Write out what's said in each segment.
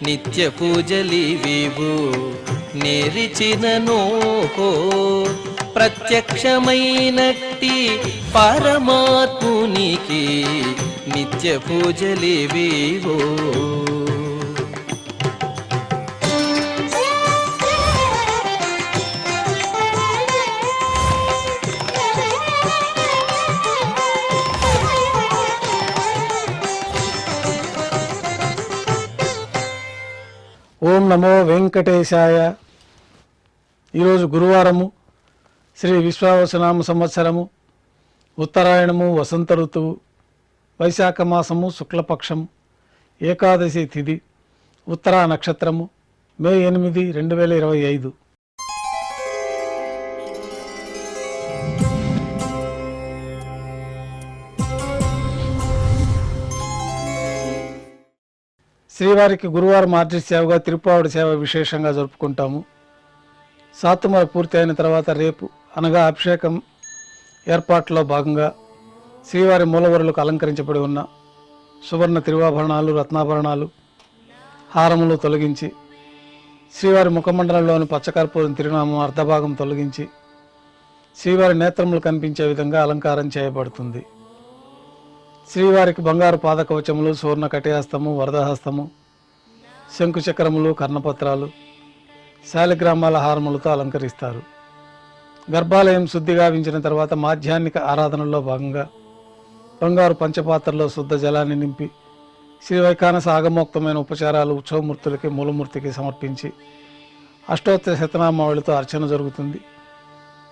నిత్య పూజలివివు నేరిచిననోహో ప్రత్యక్షమైనట్టి పరమాత్మునికి నిత్య పూజలివివో. ఓం నమో వెంకటేశాయ. ఈరోజు గురువారము, శ్రీ విశ్వావసునామ సంవత్సరము, ఉత్తరాయణము, వసంత ఋతువు, వైశాఖ మాసము, శుక్లపక్షము, ఏకాదశి తిథి, ఉత్తరా నక్షత్రము, మే 8, 2025. శ్రీవారికి గురువారం ఆర్జిత సేవగా తిరుప్పావడి సేవ విశేషంగా జరుపుకుంటాము. సాతుమర పూర్తి అయిన తర్వాత రేపు అనగా అభిషేకం ఏర్పాట్లో భాగంగా శ్రీవారి మూలవరులకు అలంకరించబడి ఉన్న సువర్ణ తిరువాభరణాలు, రత్నాభరణాలు, హారములు తొలగించి శ్రీవారి ముఖమండలంలోని పచ్చకర్పూరం తిరునామం అర్ధభాగం తొలగించి శ్రీవారి నేత్రములు కనిపించే విధంగా అలంకారం చేయబడుతుంది. శ్రీవారికి బంగారు పాదకవచములు, సువర్ణ కటిహస్తము, వరదహస్తము, శంకుచక్రములు, కర్ణపత్రాలు, శాలిగ్రామాల హారములతో అలంకరిస్తారు. గర్భాలయం శుద్ధి గావించిన తర్వాత మాధ్యాహ్నిక ఆరాధనలో భాగంగా బంగారు పంచపాత్రలో శుద్ధ జలాన్ని నింపి శ్రీ వైఖానస ఆగమోక్తమైన ఉపచారాలు ఉత్సవమూర్తులకి, మూలమూర్తికి సమర్పించి అష్టోత్తర శతనామావళితో అర్చన జరుగుతుంది.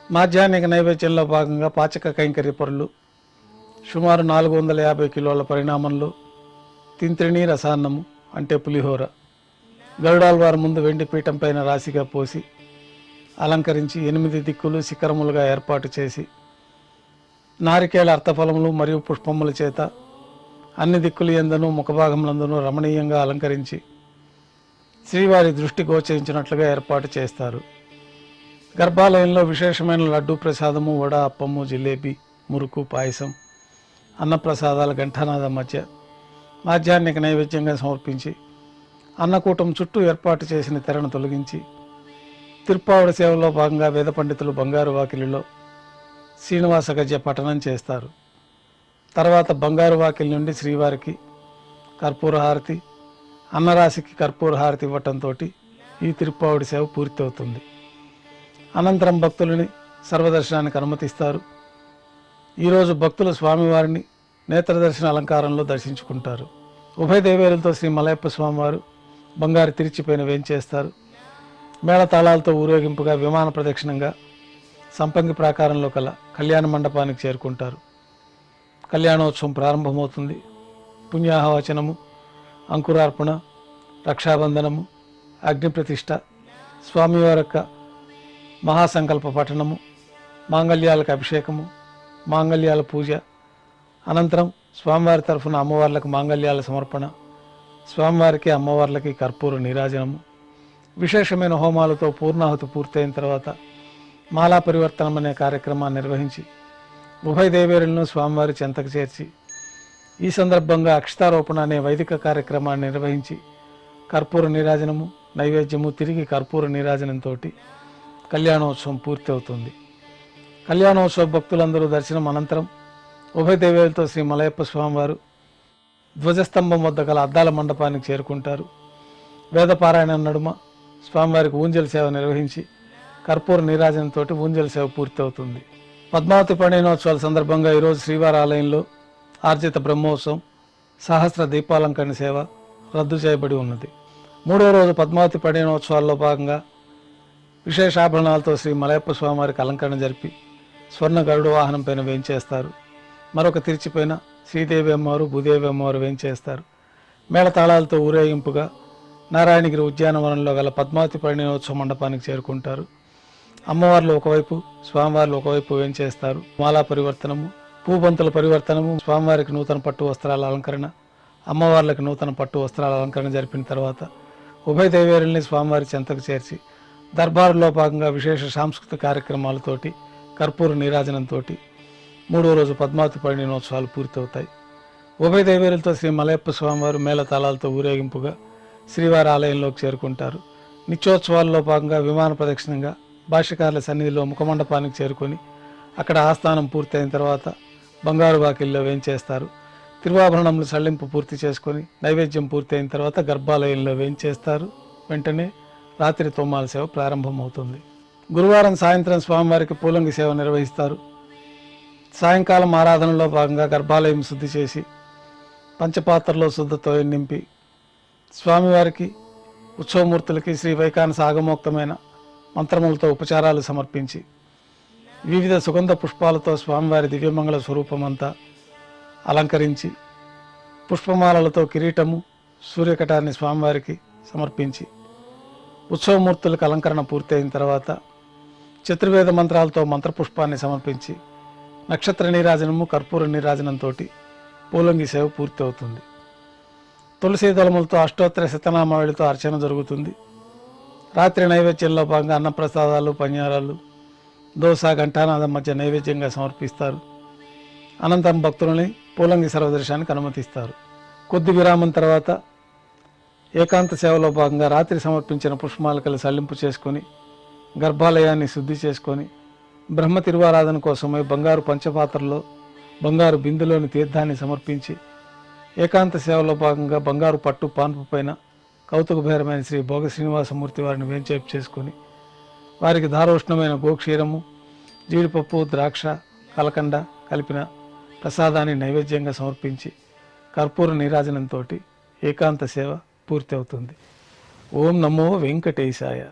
మాధ్యాహ్నిక నైవేద్యంలో భాగంగా పాచక కైంకర్య పరులు సుమారు 450 కిలోల పరిణామంలో తింత్రిణీ రసాన్నము అంటే పులిహోర గరుడాల్వారి ముందు వెండి పీఠం పైన రాశిగా పోసి అలంకరించి 8 దిక్కులు శిఖరములుగా ఏర్పాటు చేసి నారికేళ అర్థఫలములు మరియు పుష్పముల చేత అన్ని దిక్కులు యందును ముఖభాగములందును రమణీయంగా అలంకరించి శ్రీవారి దృష్టి గోచరించినట్లుగా ఏర్పాటు చేస్తారు. గర్భాలయంలో విశేషమైన లడ్డూ ప్రసాదము, వడ, అప్పము, జిలేబీ, మురుకు, పాయసం, అన్నప్రసాదాల ఘంటానాద మధ్య మాధ్యాహ్నిక నైవేద్యంగా సమర్పించి అన్నకూటం చుట్టూ ఏర్పాటు చేసిన తెరను తొలగించి తిరుప్పావడి సేవలో భాగంగా వేద పండితులు బంగారు వాకిలిలో శ్రీనివాస గద్య పఠనం చేస్తారు. తర్వాత బంగారు వాకిలి నుండి శ్రీవారికి కర్పూర హారతి, అన్నరాశికి కర్పూర హారతి ఇవ్వటంతో ఈ తిరుప్పావడి సేవ పూర్తవుతుంది. అనంతరం భక్తులని సర్వదర్శనానికి అనుమతిస్తారు. ఈరోజు భక్తులు స్వామివారిని నేత్రదర్శన అలంకారంలో దర్శించుకుంటారు. ఉభయ దేవేరులతో శ్రీ మలయప్ప స్వామివారు బంగారు తిరిచిపైన వేంచేస్తారు. మేళతాళాలతో ఊరేగింపుగా విమాన ప్రదక్షిణంగా సంపంగి ప్రాకారంలో కల కళ్యాణ మండపానికి చేరుకుంటారు. కళ్యాణోత్సవం ప్రారంభమవుతుంది. పుణ్యాహవచనము, అంకురార్పణ, రక్షాబంధనము, అగ్నిప్రతిష్ఠ, స్వామివారి యొక్క మహాసంకల్ప పఠనము, మాంగళ్యాలకు అభిషేకము, మాంగళ్యాల పూజ, అనంతరం స్వామివారి తరఫున అమ్మవార్లకు మాంగళ్యాల సమర్పణ, స్వామివారికి అమ్మవార్లకి కర్పూర నీరాజనము, విశేషమైన హోమాలతో పూర్ణాహుతి పూర్తయిన తర్వాత మాలా పరివర్తనం అనే కార్యక్రమాన్ని నిర్వహించి ఉభయ దేవేరులను స్వామివారి చెంతకు చేర్చి ఈ సందర్భంగా అక్షతారోపణ అనే వైదిక కార్యక్రమాన్ని నిర్వహించి కర్పూర నీరాజనము, నైవేద్యము, తిరిగి కర్పూర నీరాజనంతో కళ్యాణోత్సవం పూర్తి అవుతుంది. కళ్యాణోత్సవ భక్తులందరూ దర్శనం అనంతరం ఉభయ దేవేలతో శ్రీ మలయప్ప స్వామివారు ధ్వజస్తంభం వద్ద గల అద్దాల మండపానికి చేరుకుంటారు. వేదపారాయణ నడుమ స్వామివారికి ఊంజల్ సేవ నిర్వహించి కర్పూర నీరాజనంతో ఊంజల్ సేవ పూర్తి అవుతుంది. పద్మావతి పరిణయోత్సవాల సందర్భంగా ఈరోజు శ్రీవారి ఆలయంలో ఆర్జిత బ్రహ్మోత్సవం, సహస్ర దీపాలంకరణ సేవ రద్దు చేయబడి ఉన్నది. 3వ రోజు పద్మావతి పరిణయోత్సవాల్లో భాగంగా విశేషాభరణాలతో శ్రీ మలయప్ప స్వామివారికి అలంకరణ జరిపి స్వర్ణ గరుడ వాహనం పైన వేంచేస్తారు. మరొక తిరిచిపైన శ్రీదేవి అమ్మవారు, భూదేవి అమ్మవారు వేంచేస్తారు. మేళతాళాలతో ఊరేగింపుగా నారాయణగిరి ఉద్యానవనంలో గల పద్మావతి పరిణయోత్సవ మండపానికి చేరుకుంటారు. అమ్మవార్లు ఒకవైపు, స్వామివార్లు ఒకవైపు వేంచేస్తారు. మాలా పరివర్తనము, పూబంతుల పరివర్తనము, స్వామివారికి నూతన పట్టు వస్త్రాల అలంకరణ, అమ్మవార్లకు నూతన పట్టు వస్త్రాల అలంకరణ జరిపిన తర్వాత ఉభయ దేవేరుల్ని స్వామివారి చెంతకు చేర్చి దర్బారులో భాగంగా విశేష సాంస్కృతిక కార్యక్రమాలతోటి కర్పూర నీరాజనంతో 3వ రోజు పద్మావతి పరిణయోత్సవాలు పూర్తవుతాయి. ఉభయ దేవేరులతో శ్రీ మలయప్ప స్వామివారు మేళతాళాలతో ఊరేగింపుగా శ్రీవారి ఆలయంలోకి చేరుకుంటారు. నిత్యోత్సవాల్లో భాగంగా విమాన ప్రదక్షిణంగా భాష్యకారుల సన్నిధిలో ముఖమండపానికి చేరుకొని అక్కడ ఆస్థానం పూర్తయిన తర్వాత బంగారు వాకిల్లో వేంచేస్తారు. తిరువాభరణములు సళ్లింపు పూర్తి చేసుకొని నైవేద్యం పూర్తయిన తర్వాత గర్భాలయంలో వేంచేస్తారు. వెంటనే రాత్రి తోమాల సేవ ప్రారంభమవుతుంది. గురువారం సాయంత్రం స్వామివారికి పూలంగి సేవ నిర్వహిస్తారు. సాయంకాలం ఆరాధనలో భాగంగా గర్భాలయం శుద్ధి చేసి పంచపాత్రలో శుద్ధతో నింపి స్వామివారికి ఉత్సవమూర్తులకి శ్రీ వైకానస ఆగమోక్తమైన మంత్రములతో ఉపచారాలు సమర్పించి వివిధ సుగంధ పుష్పాలతో స్వామివారి దివ్యమంగళ స్వరూపమంతా అలంకరించి పుష్పమాలలతో కిరీటము సూర్యకటాన్ని స్వామివారికి సమర్పించి ఉత్సవమూర్తులకు అలంకరణ పూర్తయిన తర్వాత చతుర్వేద మంత్రాలతో మంత్రపుష్పాన్ని సమర్పించి నక్షత్ర నీరాజనము కర్పూర నీరాజనంతో పూలంగి సేవ పూర్తి అవుతుంది. తులసీ దళములతో అష్టోత్తర శతనామావళితో అర్చన జరుగుతుంది. రాత్రి నైవేద్యంలో భాగంగా అన్నప్రసాదాలు పన్యారాలు దోశ ఘంటానాదం మధ్య నైవేద్యంగా సమర్పిస్తారు. అనంతరం భక్తులని పూలంగి సర్వదర్శనానికి అనుమతిస్తారు. కొద్ది విరామం తర్వాత ఏకాంత సేవలో భాగంగా రాత్రి సమర్పించిన పుష్పమాలికలు సళ్లింపు చేసుకొని గర్భాలయాన్ని శుద్ధి చేసుకొని బ్రహ్మ తిరువారాధన కోసమై బంగారు పంచపాత్రలో బంగారు బిందులోని తీర్థాన్ని సమర్పించి ఏకాంత సేవలో భాగంగా బంగారు పట్టు పాన్పు పైన కౌతుకభైరమైన శ్రీ భోగ శ్రీనివాసమూర్తి వారిని వేంచేపు చేసుకొని వారికి దారోష్ణమైన గోక్షీరము జీడిపప్పు ద్రాక్ష కలకండ కలిపిన ప్రసాదాన్ని నైవేద్యంగా సమర్పించి కర్పూర నీరాజనంతో ఏకాంత సేవ పూర్తి అవుతుంది. ఓం నమో వెంకటేశాయ.